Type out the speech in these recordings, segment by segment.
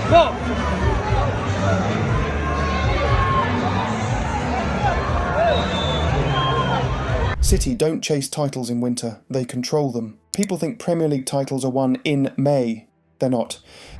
Go! City don't chase titles in winter, they control them. People think Premier League titles are won in May. They're not.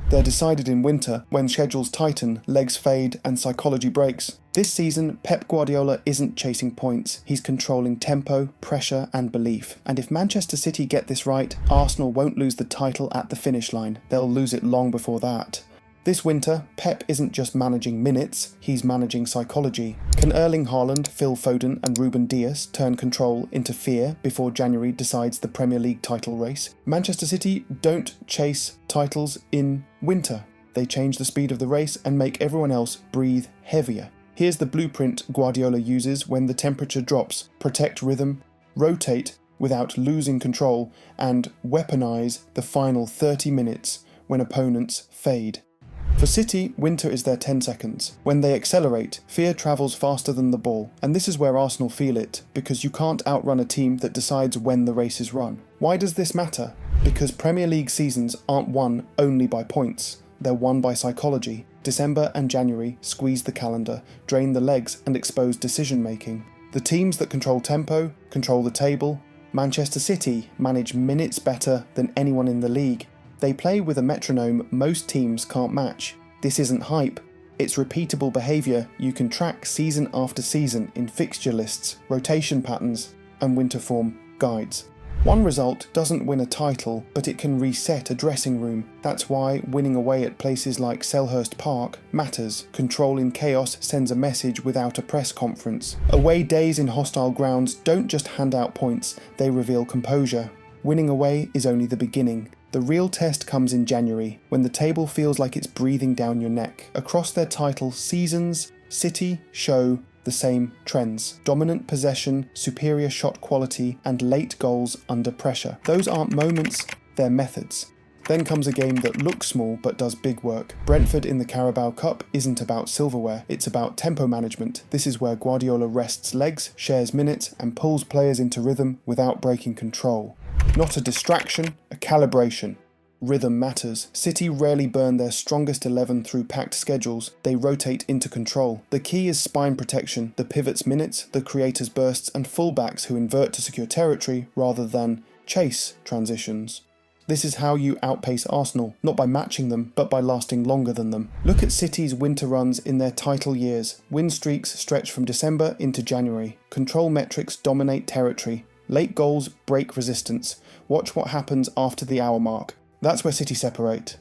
They're decided in winter, when schedules tighten, legs fade, and psychology breaks. This season, Pep Guardiola isn't chasing points, he's controlling tempo, pressure, and belief. And if Manchester City get this right, Arsenal won't lose the title at the finish line, they'll lose it long before that. This winter, Pep isn't just managing minutes, he's managing psychology. Can Erling Haaland, Phil Foden and Ruben Dias turn control into fear before January decides the Premier League title race? Manchester City don't chase titles in winter. They change the speed of the race and make everyone else breathe heavier. Here's the blueprint Guardiola uses when the temperature drops: protect rhythm, rotate without losing control, and weaponize the final 30 minutes when opponents fade. For City, winter is their 10 seconds. When they accelerate, fear travels faster than the ball, and this is where Arsenal feel it, because you can't outrun a team that decides when the race is run. Why does this matter? Because Premier League seasons aren't won only by points, they're won by psychology. December and January squeeze the calendar, drain the legs and expose decision making. The teams that control tempo, control the table. Manchester City manage minutes better than anyone in the league. They play with a metronome most teams can't match. This isn't hype, it's repeatable behaviour you can track season after season in fixture lists, rotation patterns, and winter form guides. One result doesn't win a title, but it can reset a dressing room. That's why winning away at places like Selhurst Park matters. Control in chaos sends a message without a press conference. Away days in hostile grounds don't just hand out points, they reveal composure. Winning away is only the beginning. The real test comes in January, when the table feels like it's breathing down your neck. Across their title seasons, City show the same trends: dominant possession, superior shot quality, and late goals under pressure. Those aren't moments, they're methods. Then comes a game that looks small but does big work. Brentford in the Carabao Cup isn't about silverware, it's about tempo management. This is where Guardiola rests legs, shares minutes, and pulls players into rhythm without breaking control. Not a distraction, a calibration. Rhythm matters. City rarely burn their strongest 11 through packed schedules, they rotate into control. The key is spine protection, the pivots minutes, the creators bursts, and fullbacks who invert to secure territory rather than chase transitions. This is how you outpace Arsenal, not by matching them, but by lasting longer than them. Look at City's winter runs in their title years. Win streaks stretch from December into January. Control metrics dominate territory. Late goals break resistance. Watch what happens after the hour mark. That's where City separate.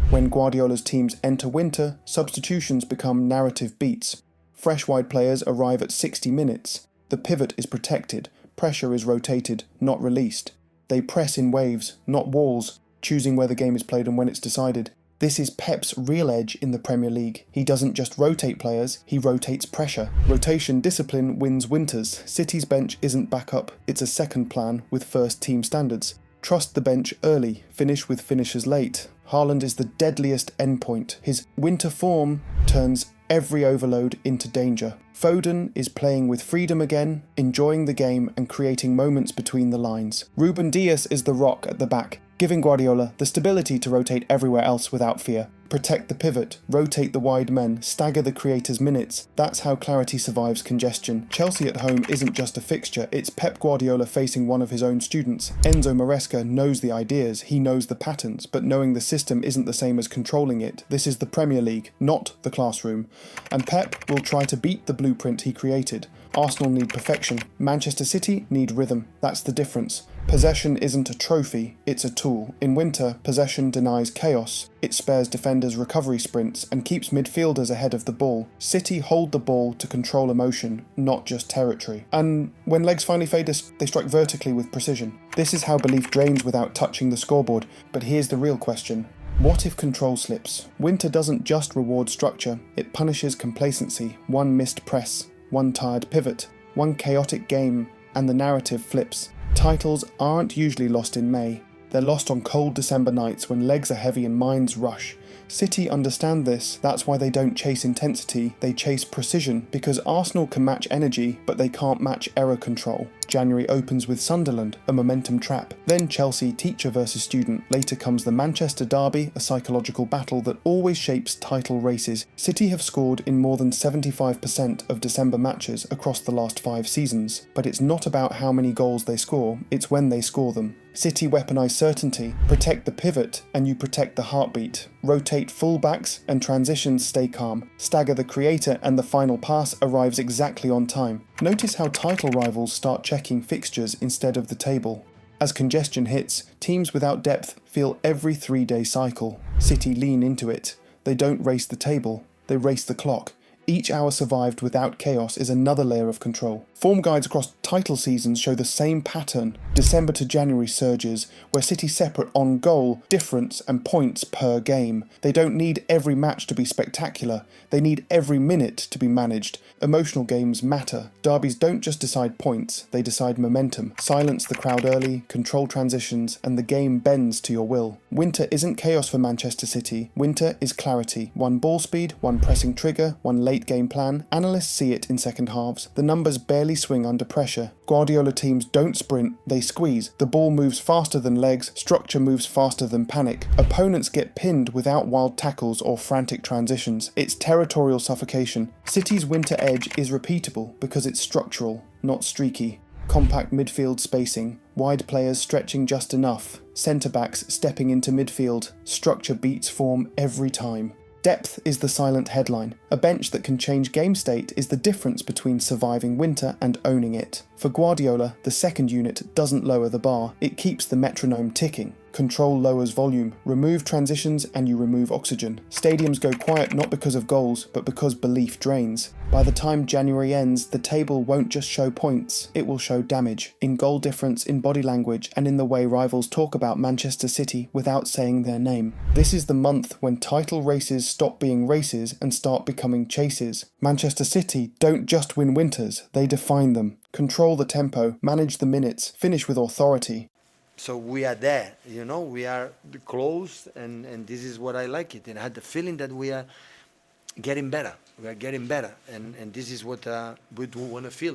When Guardiola's teams enter winter, substitutions become narrative beats. Fresh wide players arrive at 60 minutes. The pivot is protected. Pressure is rotated, not released. They press in waves, not walls, choosing where the game is played and when it's decided. This is Pep's real edge in the Premier League. He doesn't just rotate players, he rotates pressure. Rotation discipline wins winters. City's bench isn't backup, it's a second plan with first team standards. Trust the bench early, finish with finishers late. Haaland is the deadliest endpoint. His winter form turns every overload into danger. Foden is playing with freedom again, enjoying the game and creating moments between the lines. Ruben Dias is the rock at the back, giving Guardiola the stability to rotate everywhere else without fear. Protect the pivot, rotate the wide men, stagger the creators' minutes. That's how clarity survives congestion. Chelsea at home isn't just a fixture, it's Pep Guardiola facing one of his own students. Enzo Maresca knows the ideas, he knows the patterns, but knowing the system isn't the same as controlling it. This is the Premier League, not the classroom. And Pep will try to beat the blueprint he created. Arsenal need perfection. Manchester City need rhythm. That's the difference. Possession isn't a trophy, it's a tool. In winter, possession denies chaos. It spares defenders recovery sprints and keeps midfielders ahead of the ball. City hold the ball to control emotion, not just territory. And when legs finally fade, they strike vertically with precision. This is how belief drains without touching the scoreboard. But here's the real question. What if control slips? Winter doesn't just reward structure, it punishes complacency. One missed press, one tired pivot, one chaotic game, and the narrative flips. Titles aren't usually lost in May, They're lost on cold December nights when legs are heavy and minds rush. City understand this, that's why they don't chase intensity, they chase precision, because Arsenal can match energy, but they can't match error control. January opens with Sunderland, a momentum trap. Then Chelsea, teacher versus student. Later comes the Manchester derby, a psychological battle that always shapes title races. City have scored in more than 75% of December matches across the last 5 seasons, but it's not about how many goals they score, it's when they score them. City weaponise certainty, protect the pivot and you protect the heartbeat. Rotate fullbacks and transitions stay calm. Stagger the creator and the final pass arrives exactly on time. Notice how title rivals start checking fixtures instead of the table. As congestion hits, teams without depth feel every 3-day cycle. City lean into it. They don't race the table, they race the clock. Each hour survived without chaos is another layer of control. Form guides across title seasons show the same pattern. December to January surges, where City separate on goal, difference and points per game. They don't need every match to be spectacular, they need every minute to be managed. Emotional games matter. Derbies don't just decide points, they decide momentum. Silence the crowd early, control transitions, and the game bends to your will. Winter isn't chaos for Manchester City, winter is clarity. One ball speed, one pressing trigger, one late game plan. Analysts see it in second halves. The numbers barely swing under pressure. Guardiola teams don't sprint, they squeeze. The ball moves faster than legs, structure moves faster than panic. Opponents get pinned without wild tackles or frantic transitions. It's territorial suffocation. City's winter edge is repeatable because it's structural, not streaky. Compact midfield spacing, wide players stretching just enough, centre-backs stepping into midfield. Structure beats form every time. Depth is the silent headline. A bench that can change game state is the difference between surviving winter and owning it. For Guardiola, the second unit doesn't lower the bar, it keeps the metronome ticking. Control lowers volume, remove transitions and you remove oxygen. Stadiums go quiet not because of goals, but because belief drains. By the time January ends, the table won't just show points, it will show damage. In goal difference, in body language, and in the way rivals talk about Manchester City without saying their name. This is the month when title races stop being races and start becoming chases. Manchester City don't just win winters, they define them. Control the tempo, manage the minutes, finish with authority. So we are there, we are close, and this is what I like it. And I had the feeling that we are getting better. We are getting better, and this is what we do want to feel.